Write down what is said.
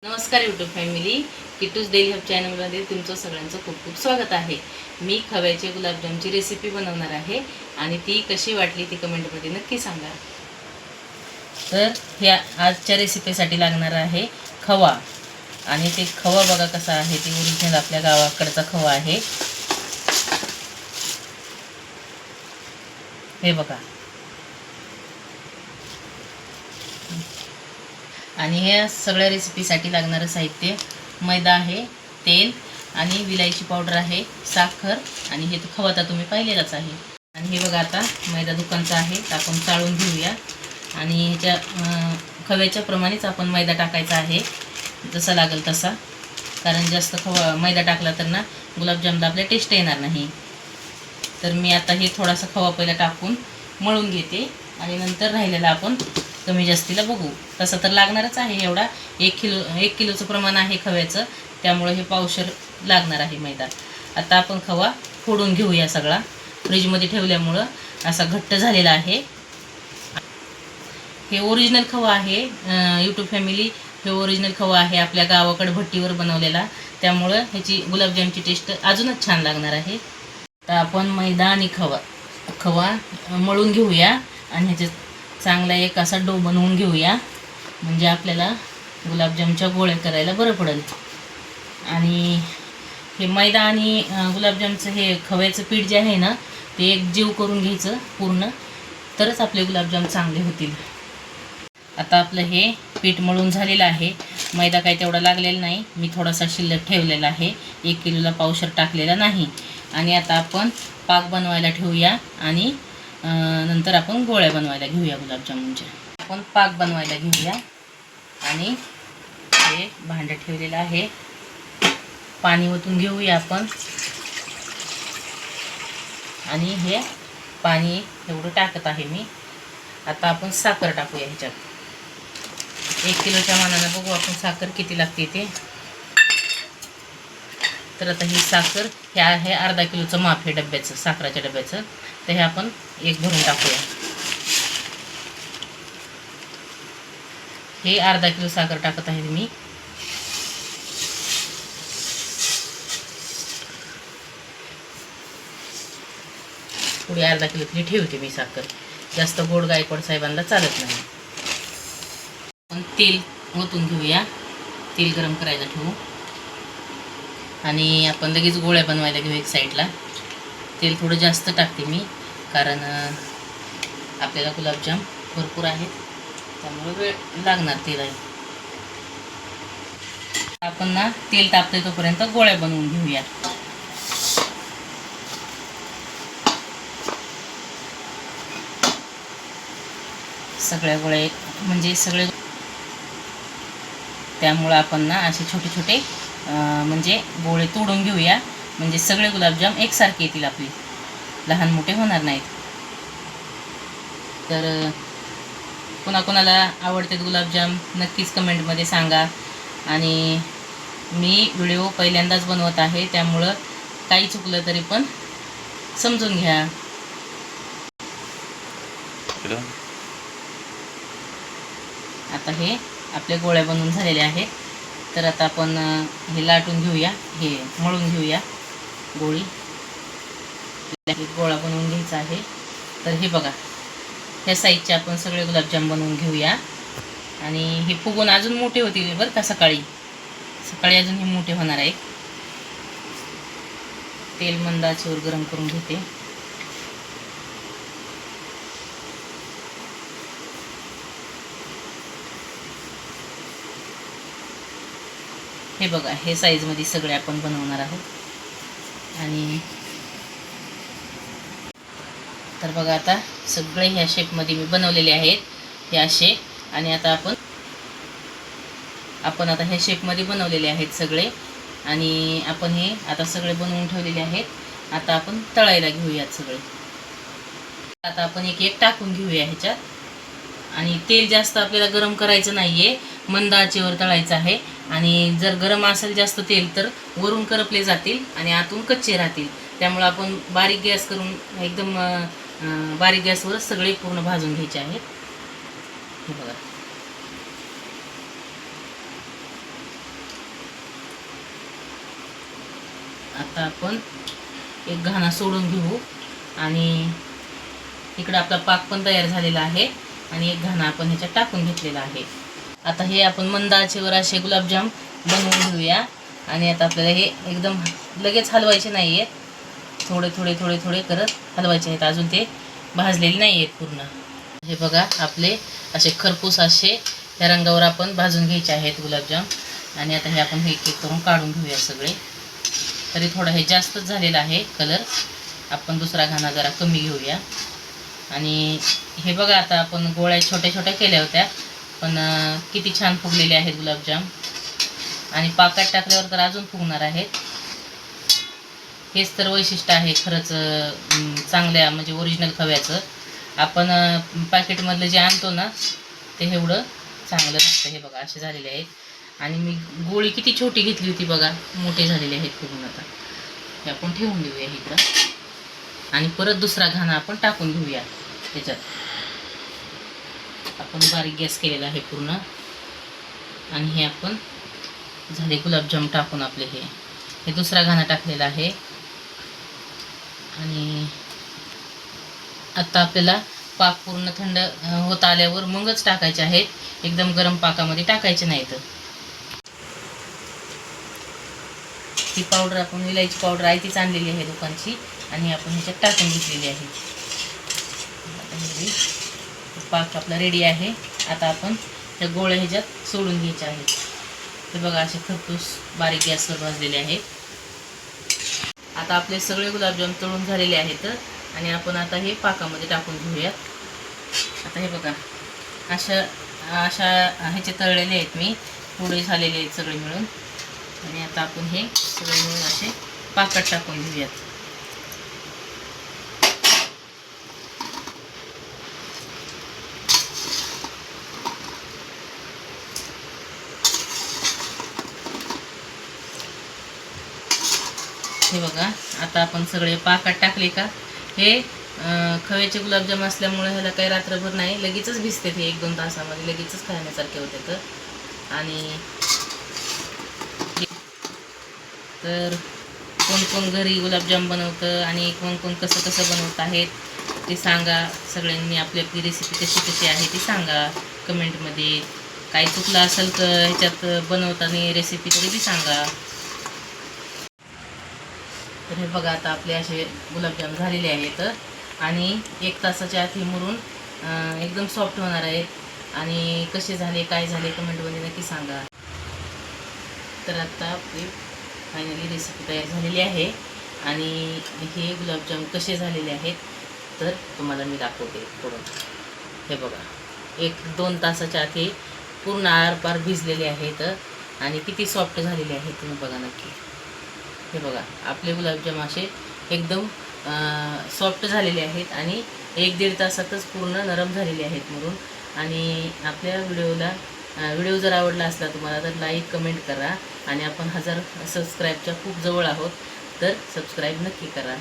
नमस्कार YouTube family, किटूज daily hub चॅनलमध्ये तुमचं सगळ्यांचं खूप खूप स्वागत आहे. मी खव्याचे गुलाबजामची रेसिपी बनवणार आहे आणि ती कशी वाटली ती कमेंटमध्ये नक्की सांगा. तर ह्या आजच्या रेसिपीसाठी लागणार आहे खवा. आणि ते खवा बघा कसा आहे, ते ओरिजिनल आपल्या गावाकडचा खवा आहे. हे बघा. आणि हे सगळ्या रेसिपीसाठी लागणारं साहित्य मैदा आहे, तेल आणि विलायची पावडर आहे, साखर आणि हे खवा तर तुम्ही पाहिलेलाच आहे. आणि हे बघा, आता मैदा दुकानचा आहे, तर आपण चाळून घेऊया. आणि ह्याच्या खव्याच्या प्रमाणेच आपण मैदा टाकायचा आहे, जसा लागेल तसा. कारण जास्त मैदा टाकला तर ना गुलाबजामला आपल्या टेस्ट येणार नाही. तर मी आता हे थोडासा खवा पहिला टाकून मळून घेते आणि नंतर राहिलेला आपण कमी जास्तीला बघू. तसं तर लागणारच आहे, एवढा 1 किलोचं प्रमाण आहे खव्याचं, त्यामुळे हे पावशेर लागणार आहे मैदा. आता आपण खवा फोडून घेऊया. सगळा फ्रीजमध्ये ठेवल्यामुळं असा घट्ट झालेला आहे. हे ओरिजिनल खवा आहे यूट्यूब फॅमिली. हे ओरिजिनल खवा आहे, आपल्या गावाकडे भट्टीवर बनवलेला, त्यामुळं ह्याची गुलाबजामची टेस्ट अजूनच छान लागणार आहे. तर आपण मैदा आणि खवा मळून घेऊया आणि ह्याच्यात चांगला एक असा डो बनवून घेऊया, म्हणजे आपल्याला गुलाबजामच्या गोळ्या करायला बरं पडेल. आणि हे मैदा आणि गुलाबजामचं हे खव्याचं पीठ जे आहे ना, ते एक जीव करून घ्यायचं पूर्ण, तरच आपले गुलाबजाम चांगले होतील. आता आपलं हे पीठ मळून झालेलं आहे. मैदा काही तेवढा लागलेला नाही, मी थोडासा शिल्लक ठेवलेला आहे, 1 किलोला पावशेर टाकलेला नाही. आणि आता आपण पाक बनवायला ठेवूया आणि नंतर आपण गोळ्या बनवायला घेऊया गुलाबजामुनच्या. आपण पाक बनवायला घेऊया. आणि हे भांडं ठेवलेलं आहे, पाणी ओतून घेऊया आपण. आणि हे पाणी एवढं टाकत आहे मी. आता आपण साखर टाकूया ह्याच्यात. 1 किलोच्या मानानं बघू आपण साखर किती लागते ते. तर आता ही साखर, हे आहे अर्धा किलोचं माप आहे डब्याचं, साखराच्या डब्याचं. तर हे आपण एक भरून टाकूया. हे अर्धा किलो साखर टाकत आहे मी. पुढे अर्धा किलोतली ठेवते मी साखर, जास्त गोड गायकवाड साहेबांना चालत नाही. आपण तेल ओतून घेऊया, तेल गरम करायला ठेवू आणि आपण लगेच गोळ्या बनवायला घेऊ. एक साईडला तेल थोडं जास्त टाकते मी, कारण आपल्याला गुलाबजाम भरपूर आहेत, त्यामुळे वेळ लागणार तेल आहे. आपण ना तेल तापते तोपर्यंत गोळ्या बनवून घेऊया. सगळ्या गोळ्या म्हणजे सगळे, त्यामुळं आपण ना असे छोटे छोटे म्हणजे गोळे तोडून घेऊया, म्हणजे सगळे गुलाबजाम एकसारखे येतील, आपले लहान मोठे होणार नाहीत. तर कोणाकोणाला आवडतात गुलाबजाम नक्कीच कमेंटमध्ये सांगा. आणि मी व्हिडिओ पहिल्यांदाच बनवत आहे, त्यामुळं काही चुकलं तरी पण समजून घ्या. आता हे आपल्या गोळ्या बनवून झालेल्या आहेत. तर आता आपण हे लाटून घेऊया, हे मळून घेऊया गोळी. गोळा बनवून घ्यायचा आहे. तर हे बघा, ह्या साईजचे आपण सगळे गुलाबजाम बनवून घेऊया. आणि हे फुगून अजून मोठे होतील बरं का. सकाळी अजून हे मोठे होणार आहे. तेल मंद आचेवर गरम करून घेते. हे बघा, हे साईजमध्ये सगळे आपण बनवणार आहोत. आणि तर बघा, आता सगळे ह्या शेपमध्ये मी बनवलेले आहेत, हे असे. आणि आता आपण आता ह्या शेपमध्ये बनवलेले आहेत सगळे. आणि आपण हे आता सगळे बनवून ठेवलेले आहेत. आता आपण तळायला घेऊयात सगळे. आता आपण एक एक टाकून घेऊया ह्याच्यात. आणि तेल जास्त आपल्याला गरम करायचं नाही आहे, मंद आचेवर तळायचं आहे. आणि जर गरम असेल जास्त तेल तर वरून करपले जातील आणि आतून कच्चे राहतील. त्यामुळे आपण बारीक गॅस करून एकदम बारीक गॅसवरच सगळे पूर्ण भाजून घ्यायचे आहेत. हे बघा, आता आपण एक घाणा सोडून घेऊ आणि इकडं आपला पाक पण तयार झालेला आहे आणि एक घाणा आपण ह्याच्यात टाकून घेतलेला आहे. आता हे आपण मंद आचेवर असे गुलाबजाम बनवून घेऊया. आणि आता आपल्याला हे एकदम लगेच हलवायचे नाही आहेत, थोडे थोडे थोडे थोडे करत हलवायचे आहेत, अजून ते भाजलेले नाही आहेत पूर्ण. हे बघा आपले असे खरपूस असे त्या रंगावर आपण भाजून घ्यायचे आहेत गुलाबजाम. आणि आता हे आपण एक एक करून काढून घेऊया सगळे. तरी थोडं हे जास्तच झालेलं आहे कलर, आपण दुसरा घाणा जरा कमी घेऊया. आणि हे बघा आता आपण गोळ्या छोट्या छोट्या केल्या होत्या, पण किती छान फुगलेले आहेत गुलाबजाम. आणि पाकात टाकल्यावर तर अजून फुगणार आहेत. हेच तर वैशिष्ट्य आहे खरंच चांगल्या म्हणजे ओरिजिनल खव्याचं. आपण पॅकेटमधलं जे आणतो ना ते एवढं चांगलं नसतं. हे बघा असे झालेले आहेत. आणि मी गोळी किती छोटी घेतली होती बघा, मोठे झालेले आहेत फुगून. आता हे आपण ठेवून देऊया इकडं आणि परत दुसरा घाणा आपण टाकून घेऊया त्याच्यात. आपण बारीक गॅस केलेला आहे पूर्ण. आणि हे आपण झाले गुलाबजाम टाकून आपले हे दुसरा घाणा टाकलेला आहे. आणि आता आपल्याला पाक पूर्ण थंड होत आल्यावर मगच टाकायचे आहेत, एकदम गरम पाकामध्ये टाकायचे नाहीत. ही पावडर आपण विलायची पावडर आहे तीच आणलेली आहे दुकानची आणि आपण ह्याच्यात टाकून घेतलेली आहे. पाक आपला रेडी आहे. आता आपण त्या गोळ्या ह्याच्यात सोडून घ्यायच्या आहेत. हे बघा असे खरपूस बारीक गॅसवर भाजलेले आहेत. आता आपले सगळे गुलाबजाम तळून झालेले आहेत आणि आपण आता हे पाकामध्ये टाकून घेऊयात. आता हे बघा अशा अशा ह्याचे तळलेले आहेत मी, पुढे झालेले आहेत सगळे मिळून. आणि आता आपण हे सगळे मिळून असे पाकात टाकून घेऊयात. हे बघा आता आपण सगळे पाकात टाकले का, हे खव्याचे गुलाबजाम असल्यामुळे ह्याला काही रात्रभर नाही, लगेचच भिजते ते 1-2 तासामध्ये, लगेचच खाण्यासारखे होते. आणि तर कोण कोण घरी गुलाबजाम बनवतं आणि कोण कोण कसं कसं बनवत आहेत ते सांगा. सगळ्यांनी आपली आपली रेसिपी कशी कशी आहे ती सांगा कमेंटमध्ये. काही चुकलं असेल तर ह्याच्यात बनवताना रेसिपी तरी बी सांगा. तर हे बघा आता आपले असे गुलाबजाम झालेले आहेत आणि 1 तासाच्या आत हे मुरून एकदम सॉफ्ट होणार आहेत. आणि कसे झाले काय झाले कमेंटमध्ये नक्की सांगा. तर आता आपली फायनली रेसिपी तयार झालेली आहे आणि हे गुलाबजाम कसे झालेले आहेत तर तुम्हाला मी दाखवते थोडं. हे बघा 1-2 तासाच्या आत हे पूर्ण आरपार भिजलेले आहेत आणि किती सॉफ्ट झालेले आहेत तुम्ही बघा नक्की. हे बघा आपले गुलाबजाम असे एकदम सॉफ्ट झालेले आहेत आणि 1-1.5 तासातच पूर्ण नरम झालेले आहेत म्हणून. आणि आपल्या व्हिडिओ जर आवडला असला तुम्हाला तर लाईक कमेंट करा. आणि आपण 1000 सबस्क्राईबच्या खूप जवळ आहोत, तर सबस्क्राईब नक्की करा.